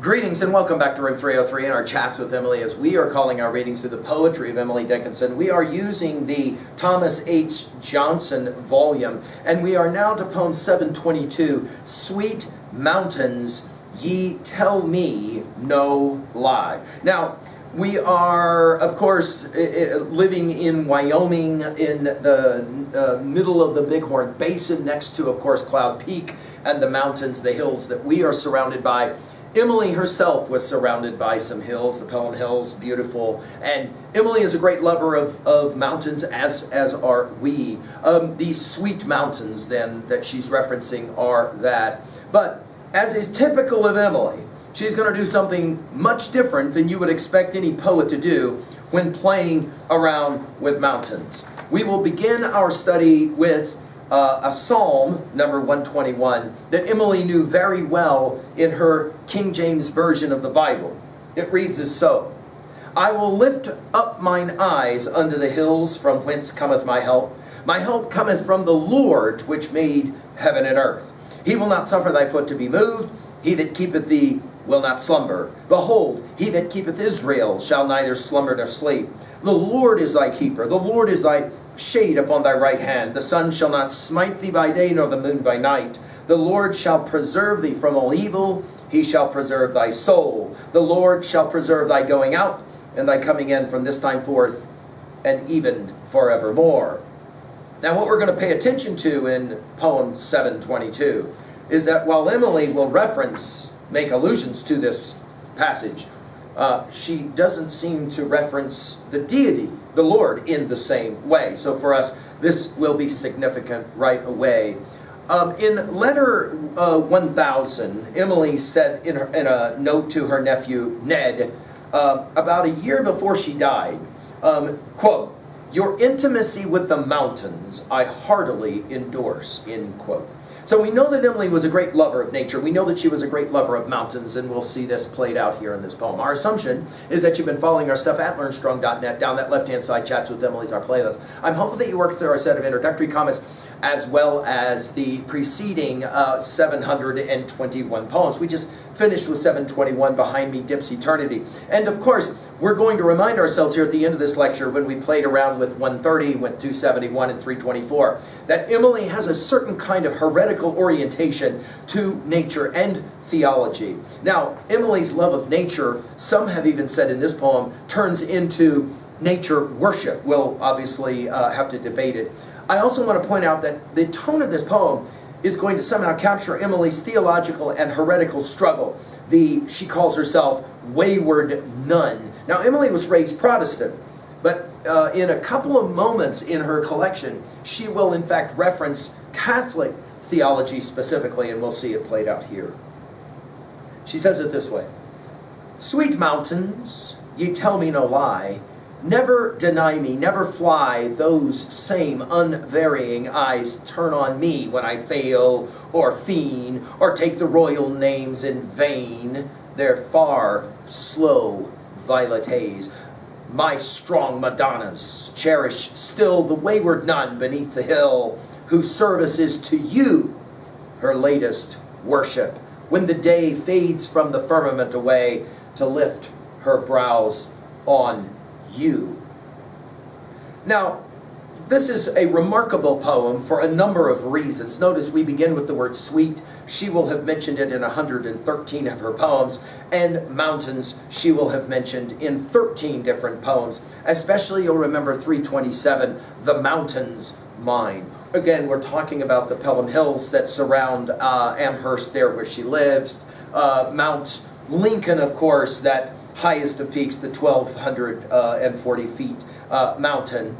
Greetings and welcome back to Room 303 and our chats with Emily as we are calling our readings through the poetry of Emily Dickinson. We are using the Thomas H. Johnson volume, and we are now to poem 722, Sweet Mountains, Ye Tell Me No Lie. Now, we are, of course, living in Wyoming in the middle of the Bighorn Basin, next to, of course, Cloud Peak and the mountains, the hills that we are surrounded by. Emily herself was surrounded by some hills, the Pelham Hills, beautiful. And Emily is a great lover of mountains, as are we. These sweet mountains, then, that she's referencing are that. But, as is typical of Emily, she's going to do something much different than you would expect any poet to do when playing around with mountains. We will begin our study with a psalm, number 121, that Emily knew very well in her King James Version of the Bible. It reads as so: I will lift up mine eyes unto the hills, from whence cometh my help. My help cometh from the Lord, which made heaven and earth. He will not suffer thy foot to be moved. He that keepeth thee will not slumber. Behold, he that keepeth Israel shall neither slumber nor sleep. The Lord is thy keeper. The Lord is thy shade upon thy right hand. The sun shall not smite thee by day, nor the moon by night. The Lord shall preserve thee from all evil. He shall preserve thy soul. The Lord shall preserve thy going out and thy coming in from this time forth and even forevermore. Now, what we're going to pay attention to in poem 722 is that while Emily will make allusions to this passage, she doesn't seem to reference the deity, the Lord, in the same way. So for us, this will be significant right away. In letter 1000, Emily said in a note to her nephew, Ned, about a year before she died, quote, "Your intimacy with the mountains I heartily endorse," end quote. So we know that Emily was a great lover of nature. We know that she was a great lover of mountains, and we'll see this played out here in this poem. Our assumption is that you've been following our stuff at learnstrong.net. Down that left-hand side, Chats with Emily's our playlist. I'm hopeful that you worked through our set of introductory comments as well as the preceding 721 poems. We just finished with 721, Behind Me Dips Eternity. And of course, we're going to remind ourselves here at the end of this lecture, when we played around with 130, with 271, and 324, that Emily has a certain kind of heretical orientation to nature and theology. Now, Emily's love of nature, some have even said in this poem, turns into nature worship. We'll obviously have to debate it. I also want to point out that the tone of this poem is going to somehow capture Emily's theological and heretical struggle. She calls herself wayward nun. Now, Emily was raised Protestant, but in a couple of moments in her collection, she will in fact reference Catholic theology specifically, and we'll see it played out here. She says it this way: Sweet mountains, ye tell me no lie, never deny me, never fly, those same unvarying eyes turn on me when I fail or fiend or take the royal names in vain, their far, slow violetes. My strong Madonnas cherish still the wayward nun beneath the hill, whose service is to you her latest worship, when the day fades from the firmament away to lift her brows on you. Now, this is a remarkable poem for a number of reasons. Notice we begin with the word sweet. She will have mentioned it in 113 of her poems, and mountains she will have mentioned in 13 different poems. Especially, you'll remember 327, the mountains mine. Again, we're talking about the Pelham Hills that surround Amherst, there where she lives. Mount Lincoln, of course, that highest of peaks, the 1,240 feet mountain.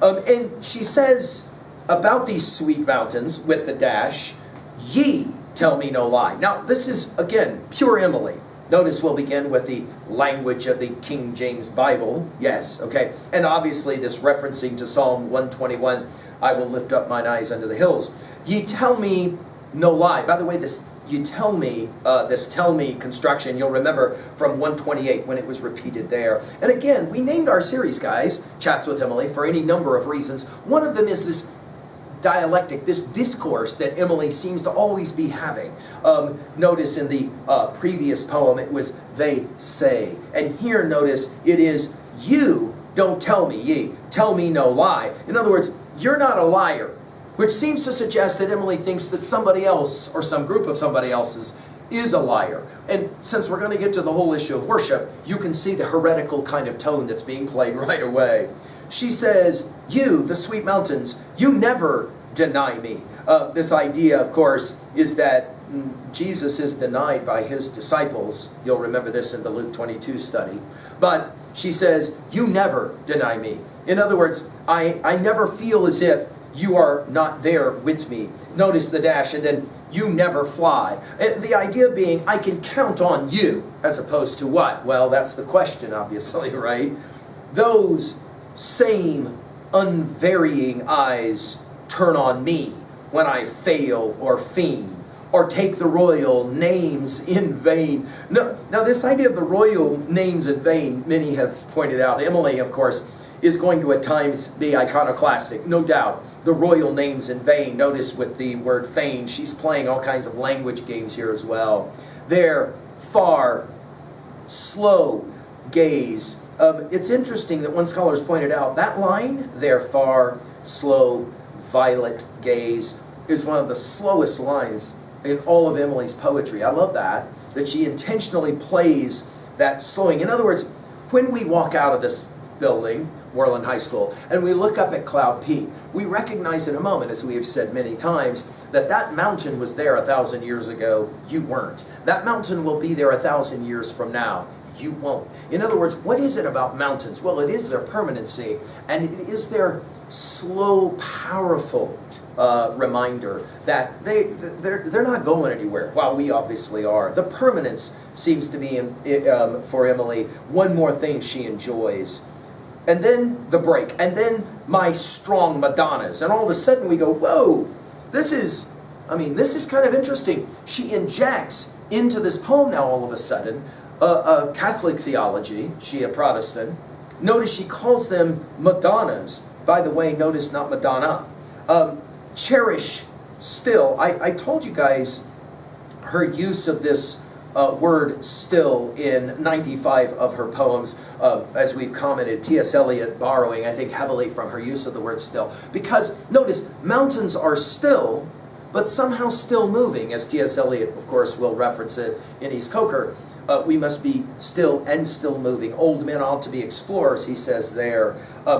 And she says about these sweet mountains, with the dash, ye tell me no lie. Now, this is, again, pure Emily. Notice we'll begin with the language of the King James Bible. Yes, okay. And obviously this referencing to Psalm 121, I will lift up mine eyes unto the hills. Ye tell me no lie. By the way, this tell me construction, you'll remember from 128 when it was repeated there. And again, we named our series, guys, Chats with Emily, for any number of reasons. One of them is this dialectic, this discourse that Emily seems to always be having. Notice in the previous poem it was they say. And here notice it is you don't tell me, ye tell me no lie. In other words, you're not a liar, which seems to suggest that Emily thinks that somebody else or some group of somebody else's is a liar. And since we're going to get to the whole issue of worship, you can see the heretical kind of tone that's being played right away. She says, you, the sweet mountains, you never deny me. This idea, of course, is that Jesus is denied by his disciples. You'll remember this in the Luke 22 study. But she says, you never deny me. In other words, I never feel as if you are not there with me. Notice the dash, and then you never fly. And the idea being, I can count on you, as opposed to what? Well, that's the question, obviously, right? Those same unvarying eyes turn on me when I fail or fiend, or take the royal names in vain. No, now this idea of the royal names in vain, many have pointed out. Emily, of course, is going to at times be iconoclastic, no doubt. The royal names in vain. Notice with the word feign, she's playing all kinds of language games here as well. Their far, slow gaze. It's interesting that one scholar has pointed out that line, their far, slow, violet gaze, is one of the slowest lines in all of Emily's poetry. I love that she intentionally plays that slowing. In other words, when we walk out of this building, Worland High School, and we look up at Cloud Peak, we recognize in a moment, as we have said many times, that that mountain was there 1,000 years ago. You weren't. That mountain will be there 1,000 years from now. You won't. In other words, what is it about mountains? Well, it is their permanency, and it is their slow, powerful reminder that they're not going anywhere, while we obviously are. The permanence seems to be, for Emily, one more thing she enjoys. And then the break, and then my strong Madonnas. And all of a sudden we go, whoa, this is kind of interesting. She injects into this poem now all of a sudden a Catholic theology, she a Protestant. Notice she calls them Madonnas. By the way, notice not Madonna. Cherish still. I told you guys her use of this word still in 95 of her poems, as we've commented, T.S. Eliot borrowing, I think, heavily from her use of the word still. Because, notice, mountains are still, but somehow still moving, as T.S. Eliot, of course, will reference it in East Coker. We must be still and still moving. Old men ought to be explorers, he says there.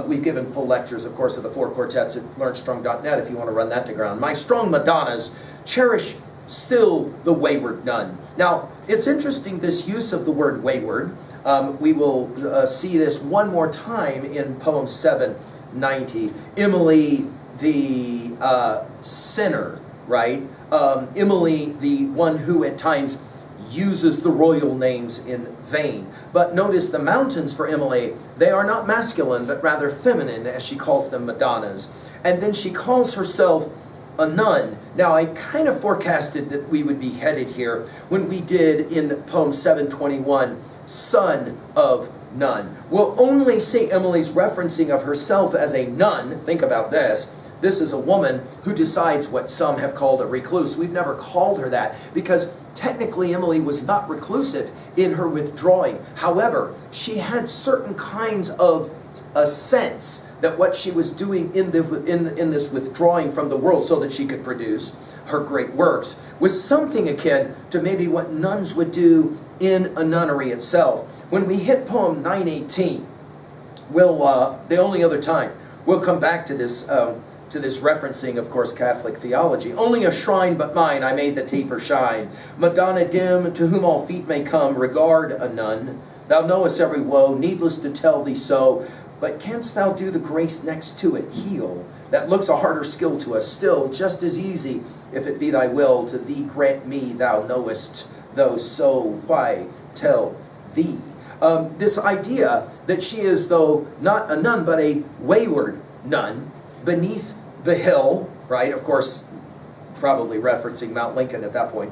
We've given full lectures, of course, of the four quartets at learnstrong.net if you want to run that to ground. My strong Madonnas, cherish still the wayward nun. Now, it's interesting, this use of the word wayward. We will see this one more time in poem 790. Emily, the sinner, right? Emily, the one who at times uses the royal names in vain. But notice the mountains for Emily, they are not masculine, but rather feminine, as she calls them Madonnas. And then she calls herself a nun. Now, I kind of forecasted that we would be headed here when we did in poem 721, son of nun. We'll only see Emily's referencing of herself as a nun. Think about this. This is a woman who decides what some have called a recluse. We've never called her that because technically Emily was not reclusive in her withdrawing. However, she had certain kinds of a sense that what she was doing in this withdrawing from the world so that she could produce her great works was something akin to maybe what nuns would do in a nunnery itself. When we hit poem 918, the only other time, we'll come back to this referencing, of course, Catholic theology. Only a shrine but mine, I made the taper shine. Madonna dim, to whom all feet may come, regard a nun. Thou knowest every woe, needless to tell thee so. But canst thou do the grace next to it, heal? That looks a harder skill to us, still just as easy, if it be thy will, to thee grant me, thou knowest, though so, why tell thee? This idea that she is, though not a nun, but a wayward nun, beneath the hill, right, of course, probably referencing Mount Lincoln at that point,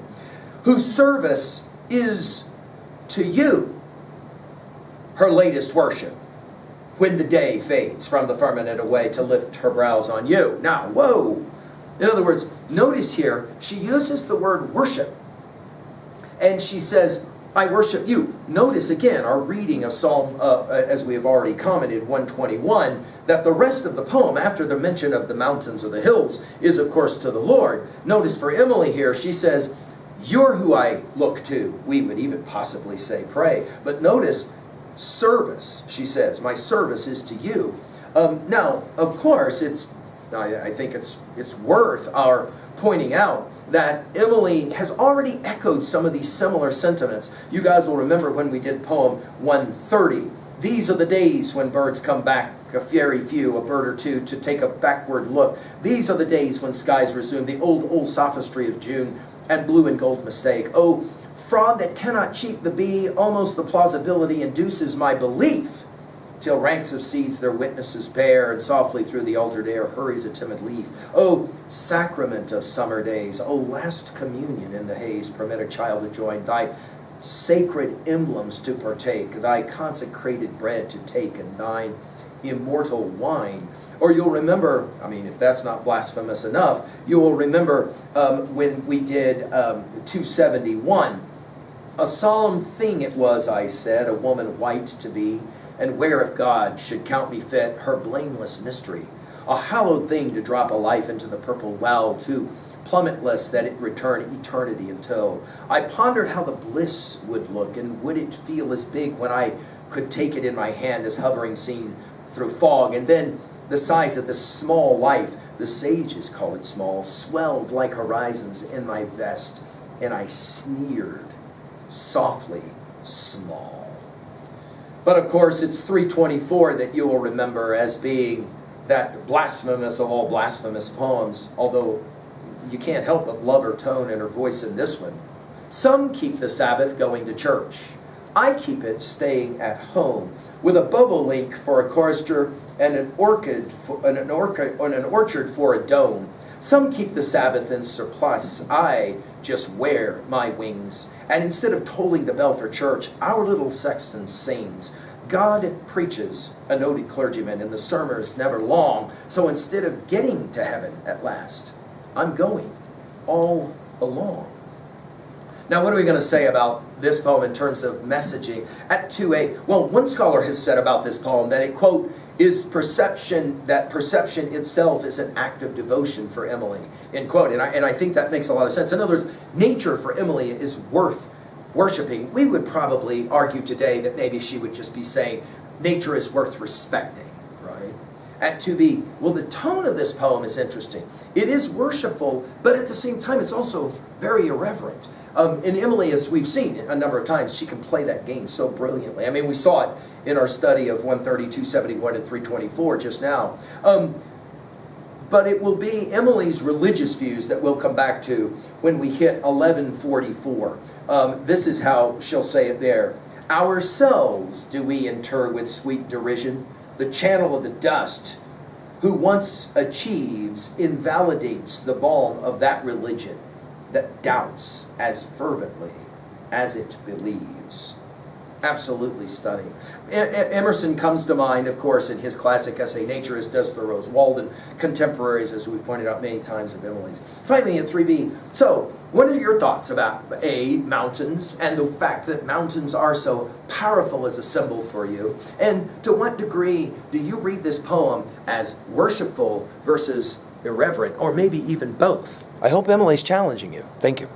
whose service is to you her latest worship, when the day fades from the firmament away to lift her brows on you. Now, whoa, In other words, notice here, she uses the word worship. And she says, I worship you. Notice again our reading of Psalm, as we have already commented, 121, that the rest of the poem, after the mention of the mountains or the hills, is of course to the Lord. Notice for Emily here, she says, you're who I look to. We would even possibly say pray. But notice, service, she says, my service is to you. Now, of course, I think it's worth our pointing out that Emily has already echoed some of these similar sentiments. You guys will remember when we did poem 130. These are the days when birds come back, a very few, a bird or two, to take a backward look. These are the days when skies resume, the old sophistry of June, and blue and gold mistake. Oh, fraud that cannot cheat the bee, almost the plausibility induces my belief, till ranks of seeds their witnesses bear, and softly through the altered air hurries a timid leaf. Oh, sacrament of summer days, oh, last communion in the haze, permit a child to join, thy sacred emblems to partake, thy consecrated bread to take, and thine immortal wine. Or you'll remember, I mean, if that's not blasphemous enough, you will remember when we did 271, a solemn thing it was, I said, a woman white to be, and where if God should count me fit, her blameless mystery, a hallowed thing to drop a life into the purple well, too plummetless that it return eternity until. I pondered how the bliss would look, and would it feel as big when I could take it in my hand as hovering seen through fog, and then the size of this small life, the sages call it small, swelled like horizons in my vest, and I sneered softly, small. But of course, it's 324 that you will remember as being that blasphemous of all blasphemous poems, although you can't help but love her tone and her voice in this one. Some keep the Sabbath going to church. I keep it staying at home with a bobolink for a chorister and an orchard for a dome. Some keep the Sabbath in surplus. I just wear my wings. And instead of tolling the bell for church, our little sexton sings. God preaches, a noted clergyman, and the sermon is never long. So instead of getting to heaven at last, I'm going all along. Now, what are we going to say about this poem in terms of messaging? At 2a, well, one scholar has said about this poem that it, quote, is perception, that perception itself is an act of devotion for Emily, end quote. And I think that makes a lot of sense. In other words, nature for Emily is worth worshiping. We would probably argue today that maybe she would just be saying nature is worth respecting, right? At 2b, well, the tone of this poem is interesting. It is worshipful, but at the same time, it's also very irreverent. In Emily, as we've seen a number of times, she can play that game so brilliantly. I mean, we saw it in our study of 130, 271, and 324 just now. But it will be Emily's religious views that we'll come back to when we hit 1144. This is how she'll say it there. Ourselves do we inter with sweet derision, the channel of the dust, who once achieves, invalidates the balm of that religion that doubts as fervently as it believes. Absolutely stunning. Emerson comes to mind, of course, in his classic essay, Nature, as does Thoreau's Walden, contemporaries, as we've pointed out many times, of Emily's. Finally, at 3b, so what are your thoughts about, A, mountains, and the fact that mountains are so powerful as a symbol for you? And to what degree do you read this poem as worshipful versus irreverent, or maybe even both? I hope Emily's challenging you. Thank you.